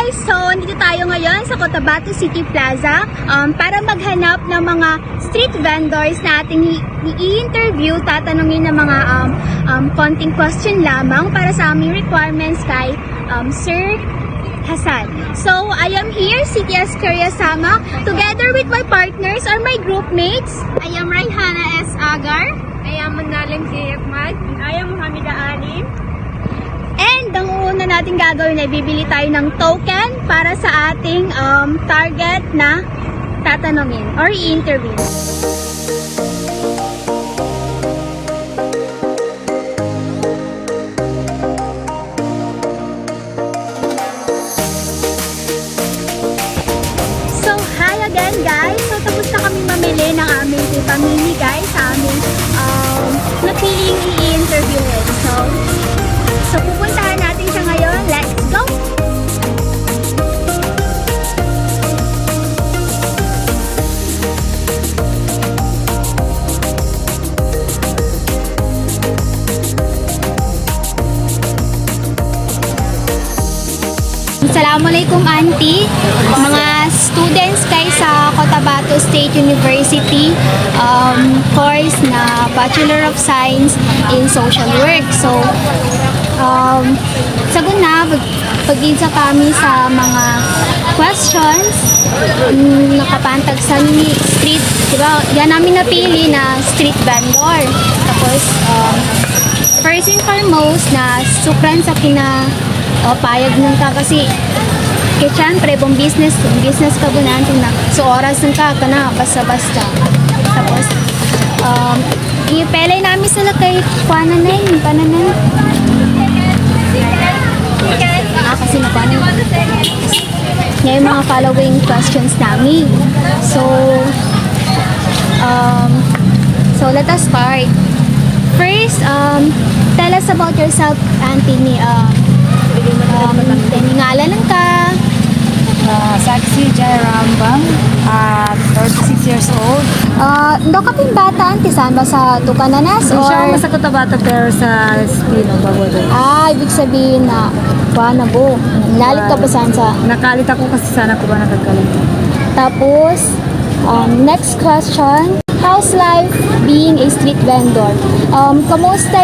guys! So, dito tayo ngayon sa Cotabato City Plaza para maghanap ng mga street vendors na ating i-interview, tatanungin ng mga konting question lamang para sa aming requirements kay Sir Hassan. So, I am here, CTS Karyasama, together with my partners or my group mates. I am Raihana S. Agar. I am Mandalim K. Ahmad. I am Hamida Alim. And ang una natin gagawin ay bibili tayo ng token para sa ating target na tatanungin or i-interview. So, hi again guys! So, tapos na kami mamili ng aming pamili guys sa aming napiling i-interviewin. So, pupuntahan natin siya ngayon. Let's go! Assalamualaikum auntie, mga students kay sa Cotabato State University course na Bachelor of Science in Social Work. So, sagun na, pag-insa kami sa mga questions, nakapantag sa street, diba? Yan namin napili na street vendor. Tapos, first and foremost, na sukran sa payag nung ka kasi kaya syempre, business ka po natin na so oras ng ka na basta-basta. Tapos, ipelay namin sila kay pananay. Kasi napanin. Yan yung mga following questions namin. So let us start. First, tell us about yourself, Auntie. Ngalan lang ka. Saksi Jai Rambang, 36 years old. Ndo ka ping bata, Auntie, saan ba sa Tukananas? So, siya Or sa Cotabato pero sa Espino, Baguado. ibig sabihin na na bo. Lalit ka ba saan sa? Nakalit ako kasi sana ko ba nagagalit. Tapos, next question. How's life being a street vendor? Kamusta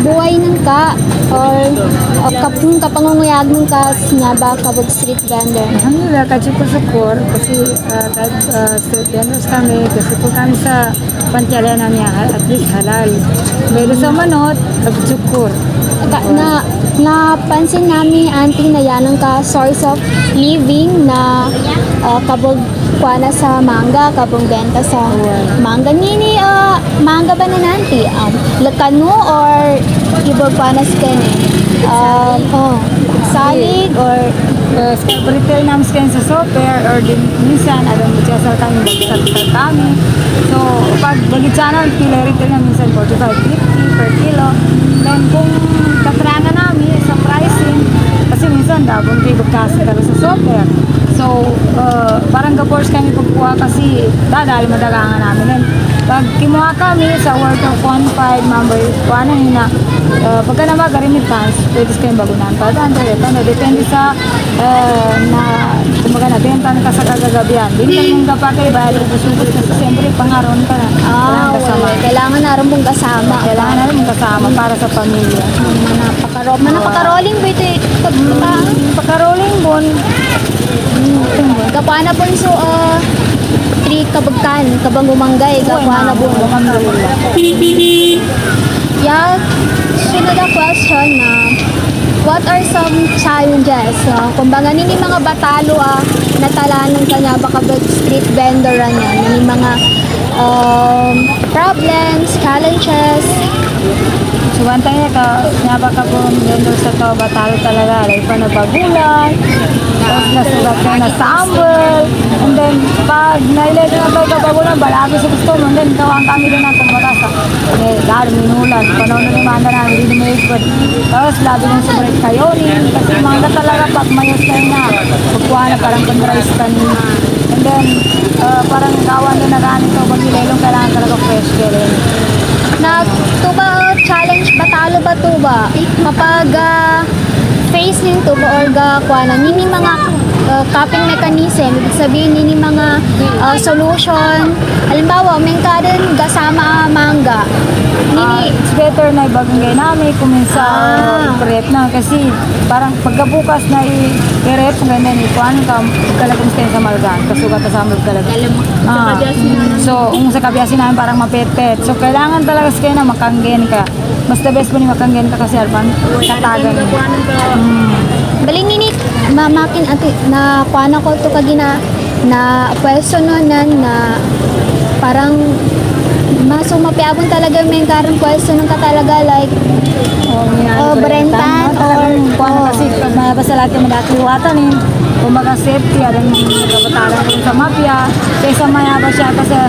buhay ng ka? Or kung kapangunguyag ng ka nga ba kabag street vendor? Alhamdulillah, kadyo ko syukur kasi kahit street vendors kami, kasi po kami sa pantyala namin at least halal. Pero sa manot, nagsyukur. Napansin namin, Auntie, na yan ang source of living na kabog kuana sa mangga, kabong benta sa mangga. Nini, mangga ba na nanti? Lakano or ibang kuana sa kanya? Salig or retail namin sa super or din minsan alam mo siya sa kami bagsak kami. So pag bagitsana kilo retail na minsan 45-50 per kilo. Then kung katranga namin sa pricing kasi minsan dabong tigo kasi talaga sa super. So parang ga-force kami pagkuha kasi dadali madagangan namin. Then pag kimuha kami sa worth of 1.5 number 1 na pagka na mag-remittance, pwede kayong bagunan pa. Depende sa kumbaga na benta ka sa kagagabihan. Hindi ka mong kapag bayad o kusubot kasi siyempre pangaroon ka na. Kailangan na rin mong kasama. Kailangan na rin mong kasama para sa pamilya. Napaka-rolling ba ito? Pagka-rolling bon, Kapana po so, 3 kabagkan, kabang umanggay, kapana po. Yeah, sunod na question na, what are some challenges? Kumbaga, nini mga batalo natalanan ka niya, baka street vendor niya, nini mga problems, challenges. so one time nga baka po vendor sa to, batalo talaga, like pa na bagulan, tapos nasulat ka na sambal, and then pag nailagay na tayo kabagulan, balaki sa gusto mo, and then gawang kami din ang kumbaga sa dahil minulan, panahon na manda namin, hindi na may ikot. Tapos labi ng sumarit kayo kasi manga talaga pag mayos kayo na, pagkuha na parang contrast ka ni. And then, parang gawan na naganit o magilelong kailangan talaga fresh ka rin. Na tuba challenge batalo ba tuba kapag face nito or ga kuana nini mga coping mechanism, ibig sabihin nini mga solution. Halimbawa, may kaden gasama mangga. Nini It's better na ibagay namin kung minsan i-prep na kasi parang pagkabukas na i-rep kung ganyan ikuan ka kalagong stay sa malgan kasugat sa magkalagong. So, kung sa kabiyasin namin parang mapet-pet. So, kailangan talaga sa kayo na makanggen ka. Mas the best po ni makanggen ka kasi alpan tatagan mo. bali nini mamakin ati na kuana ko to kagina na pwesto nonan na parang maso mapiabon talaga may karon pwesto nung ka talaga like Brentan or kasi pag mayabas sa lahat yung madakliwatan kumaga safety adang kabataran ko sa mafia kaysa mayabas siya kasi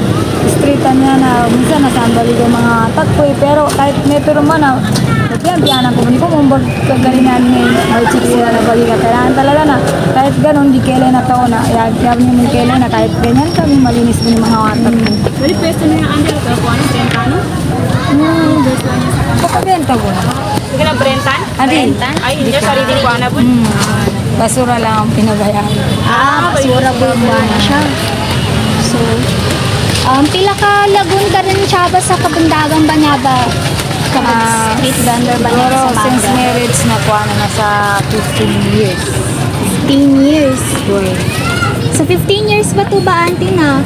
streetan niya na minsan nasambali yung mga takpoy pero kahit metro man na piyanan ko ko mumbag kagarinan ngayon may chik sila na bali kailangan talaga na kahit ganun di kailan na tao na yab niya mong kailan na kahit ganyan kami malinis mo yung mga watak mo. Bali pwesto na yung andal ka kung ano Brentan, no? Pagkabenta ko na. Sige na Brentan? Adi. Ay, hindi sarili ko na po. Basura lang ang pinabayaan. basura po na siya. So, pila ka lagun ka rin siya ba sa kabundagang Banyaba? Kapag street vendor ba niya Pero sa since Manga? marriage na po na nasa 15 years. 15 years. Boy. Sa 15 years ba to ba, auntie, na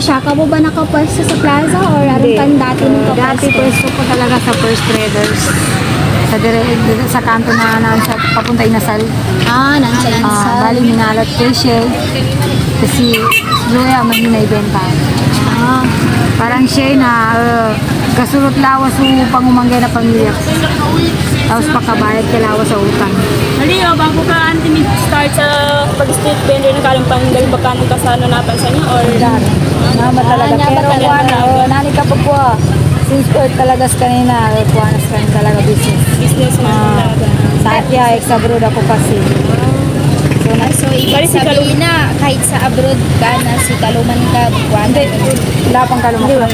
siya ka po ba nakapwesto sa plaza or aron kan dati nung Dati pwesto ko talaga sa First Traders. Sa kanto na sa papunta Inasal. Nandiyan sa... Bali minalat ko siya. Kasi Joya mahina ibenta. Parang siya na kasulot lawas sa pangumanggay na pamilya. Tapos pakabayad ka lawas sa utang. Mali, bago ka auntie start sa pag-street vendor na kalang panggal baka nung kasano napansan niya or... Mama talaga. niya ba Pero talaga? kuwan, nani ka pa po. Since birth talaga sa kanina, kuwan sa kanina talaga business. business man talaga. Sa Atia, ex-abroad ako kasi. So, ibig sabihin na kahit sa abroad ka na si Kaluman ka, buwan. Wala pang kalumakot.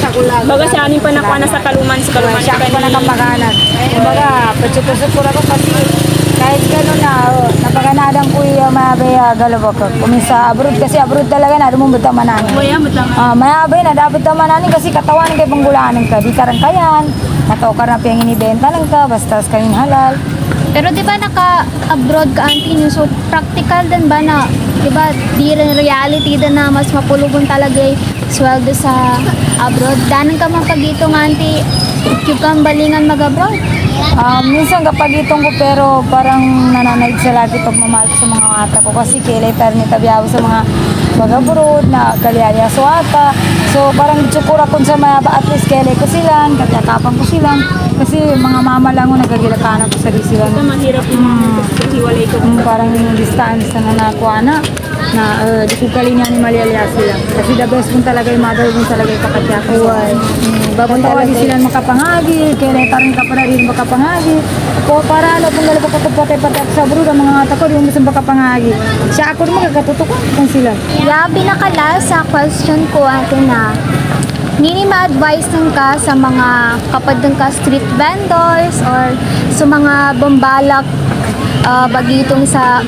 Sa kulag. Baga si aning pa nakuha na sa kaluman, sa kaluman Siya ako na kapaganan. Kumbaga, patsupusupur ako kasi kahit gano'n na, napaganadan ko yung mayabay galabak ko. Kumisa abroad kasi abroad talaga na, dumumot ang manani. Kuya, matlang. Mayabay na, dapat ang manani kasi katawan kay panggulanan ka. Di ka rin kayan, nataw ka na piyang inibenta lang ka, basta kanin halal. Pero di ba naka-abroad ka, auntie, niyo? So, practical din ba na, di ba, di rin reality din na mas mapulugon talaga yung sweldo sa abroad? Danan ka man pag-itong, auntie, yung kang balingan mag-abroad? Minsan kapag itong ko pero parang nananaig sa lagi pagmamahal ko sa mga ata ko kasi kailan ni tabiyaw sa mga magaburod na kalyaya so ata. So parang tsukura ko sa mayaba at least kailan ko silang, katyakapan ko silang kasi mga mama lang ko nagagilakanan ko sa silang. Ito mahirap yung hiwalay ko. Parang yung distance na nakuha na di ko kalinya ni Malialia sila. Kasi the best mo talaga yung mother mo talaga yung kakatya ko. Babuntawa di sila makapangagi, kailan tarin ka para rin makapangagi. O para ano, kung lalabak ako patay-patay sa abroad, ang mga ata ko, di mo gusto makapangagi. Siya ako naman kagatutukan kung sila. Yeah, pinakala sa question ko, ate, na nini ma-advise nung ka sa mga kapag dun ka street vendors or sa mga bambalak bagitong sa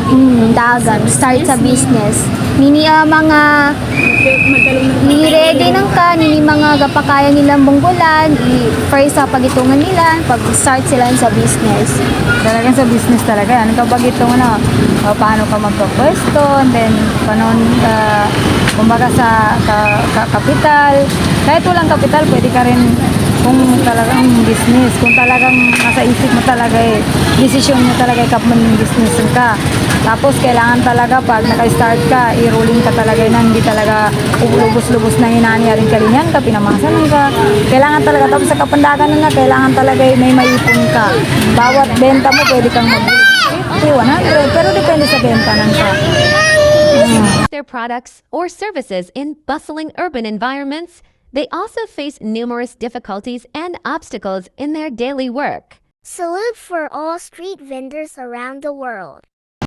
dagat, start sa business. Nini mga ni-ready nang ka, nini mga gapakaya nilang bunggulan, first sa pagitungan nila, pag-start sila sa business. Talagang sa business talaga. Ano kapag itong ano, paano ka magpapwesto, and then paano kumbaga sa kapital. Kahit walang kapital, pwede ka rin kung talagang business, kung talagang nasa isip mo talaga desisyon mo talaga kapman yung business ka. Tapos kailangan talaga pag naka-start ka, i-rolling ka talaga na hindi talaga lubos-lubos na hinaniyarin ka rin yan ka, pinamasanan ka. Kailangan talaga, tapos sa kapandagan na kailangan talaga may maipon ka. Bawat benta mo, pwede kang mag-50, 100, pero depende sa benta ng ka. Their products or services in bustling urban environments, they also face numerous difficulties and obstacles in their daily work. Salute for all street vendors around the world.